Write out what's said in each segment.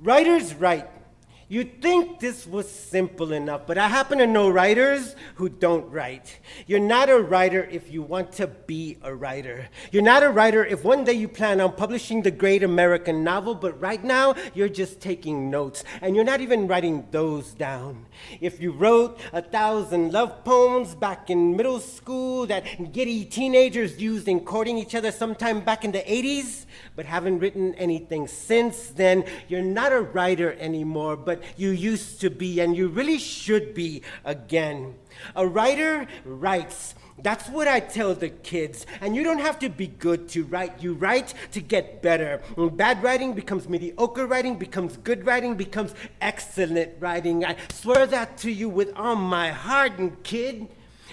Writers write. You'd think this was simple enough, but I happen to know writers who don't write. You're not a writer if you want to be a writer. You're not a writer if one day you plan on publishing the great American novel, but right now you're just taking notes, and you're not even writing those down. If you wrote 1,000 love poems back in middle school that giddy teenagers used in courting each other sometime back in the 80s, but haven't written anything since, then you're not a writer anymore, but you used to be, and you really should be again. A writer writes. That's what I tell the kids. And you don't have to be good to write. You write to get better. And bad writing becomes mediocre writing, becomes good writing, becomes excellent writing. I swear that to you with all my heart, and kid.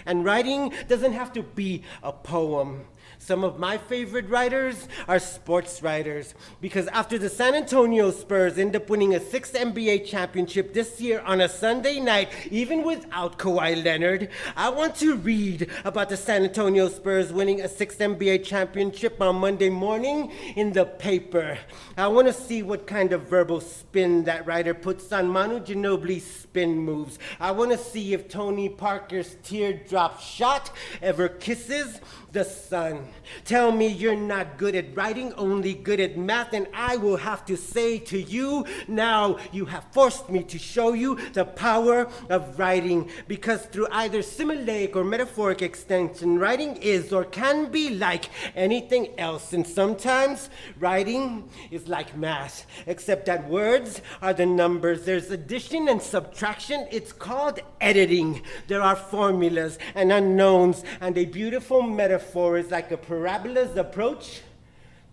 And writing doesn't have to be a poem. Some of my favorite writers are sports writers, because after the San Antonio Spurs end up winning a 6th NBA championship this year on a Sunday night, even without Kawhi Leonard, I want to read about the San Antonio Spurs winning a 6th NBA championship on Monday morning in the paper. I want to see what kind of verbal spin that writer puts on Manu Ginobili's spin moves. I want to see if Tony Parker's teardrop shot ever kisses the sun. Tell me you're not good at writing, only good at math, and I will have to say to you, now you have forced me to show you the power of writing, because through either similaric or metaphoric extension, writing is or can be like anything else, and sometimes writing is like math, except that words are the numbers. There's addition and subtraction. It's called editing. There are formulas and unknowns, and a beautiful metaphor is like a parabola's approach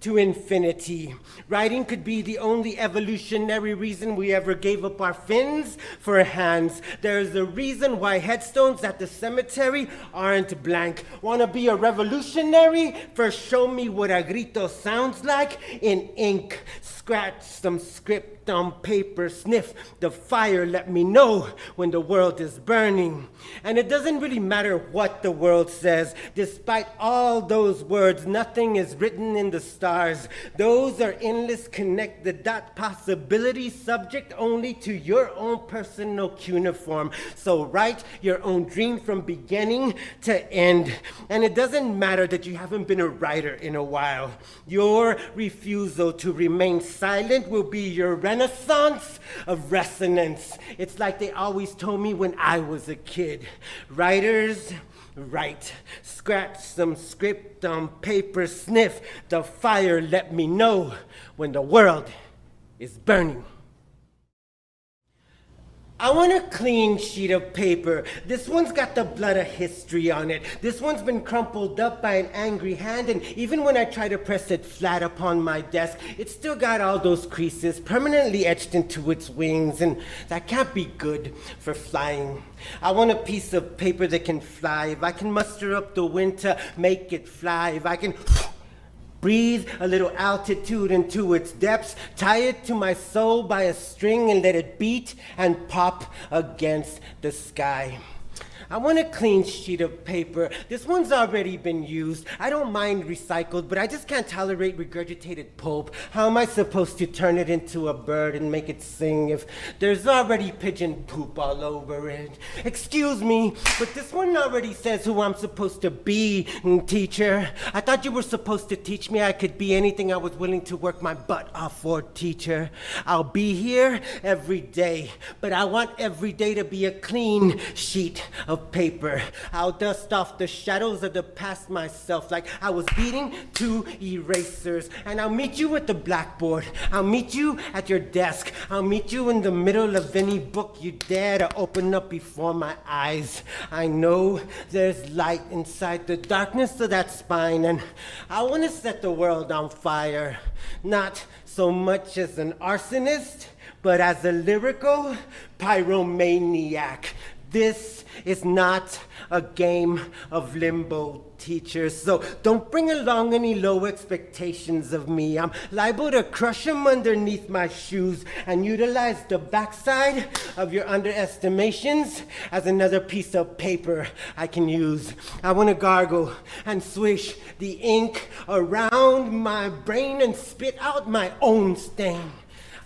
to infinity. Writing could be the only evolutionary reason we ever gave up our fins for hands. There's a reason why headstones at the cemetery aren't blank. Wanna be a revolutionary? First show me what a grito sounds like in ink. Scratch some script on paper, sniff the fire, let me know when the world is burning. And it doesn't really matter what the world says. Despite all those words, nothing is written in the stars. Those are endless connect the dot possibilities, subject only to your own personal cuneiform. So write your own dream from beginning to end. And it doesn't matter that you haven't been a writer in a while. Your refusal to remain silent will be your renaissance of resonance. It's like they always told me when I was a kid. Writers write. Scratch some script on paper, sniff the fire, let me know when the world is burning. I want a clean sheet of paper. This one's got the blood of history on it. This one's been crumpled up by an angry hand, and even when I try to press it flat upon my desk, it's still got all those creases permanently etched into its wings, and that can't be good for flying. I want a piece of paper that can fly. If I can muster up the wind to make it fly, if I can breathe a little altitude into its depths, tie it to my soul by a string and let it beat and pop against the sky. I want a clean sheet of paper. This one's already been used. I don't mind recycled, but I just can't tolerate regurgitated pulp. How am I supposed to turn it into a bird and make it sing if there's already pigeon poop all over it? Excuse me, but this one already says who I'm supposed to be, teacher. I thought you were supposed to teach me I could be anything I was willing to work my butt off for, teacher. I'll be here every day, but I want every day to be a clean sheet of paper. I'll dust off the shadows of the past myself like I was beating two erasers. And I'll meet you at the blackboard. I'll meet you at your desk. I'll meet you in the middle of any book you dare to open up before my eyes. I know there's light inside the darkness of that spine, and I want to set the world on fire. Not so much as an arsonist, but as a lyrical pyromaniac. This is not a game of limbo, teacher, so don't bring along any low expectations of me. I'm liable to crush them underneath my shoes and utilize the backside of your underestimations as another piece of paper I can use. I want to gargle and swish the ink around my brain and spit out my own stain.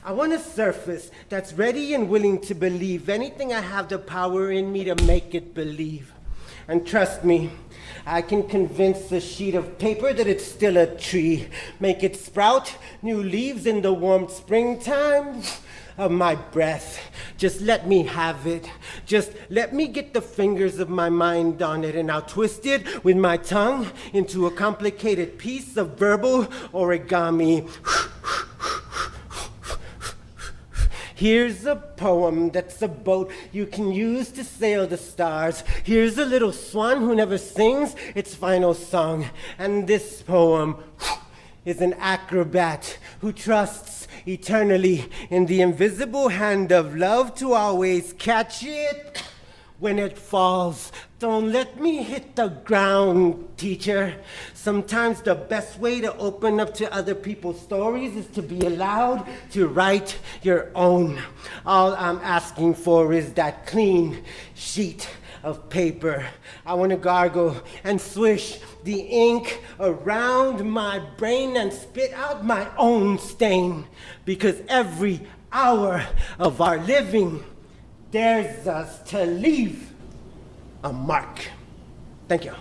I want a surface that's ready and willing to believe anything I have the power in me to make it believe. And trust me, I can convince a sheet of paper that it's still a tree, make it sprout new leaves in the warm springtime of my breath. Just let me have it. Just let me get the fingers of my mind on it, and I'll twist it with my tongue into a complicated piece of verbal origami. Here's a poem that's a boat you can use to sail the stars. Here's a little swan who never sings its final song. And this poem is an acrobat who trusts eternally in the invisible hand of love to always catch it when it falls. Don't let me hit the ground, teacher. Sometimes the best way to open up to other people's stories is to be allowed to write your own. All I'm asking for is that clean sheet of paper. I want to gargle and swish the ink around my brain and spit out my own stain, because every hour of our living dares us to leave a mark. Thank you.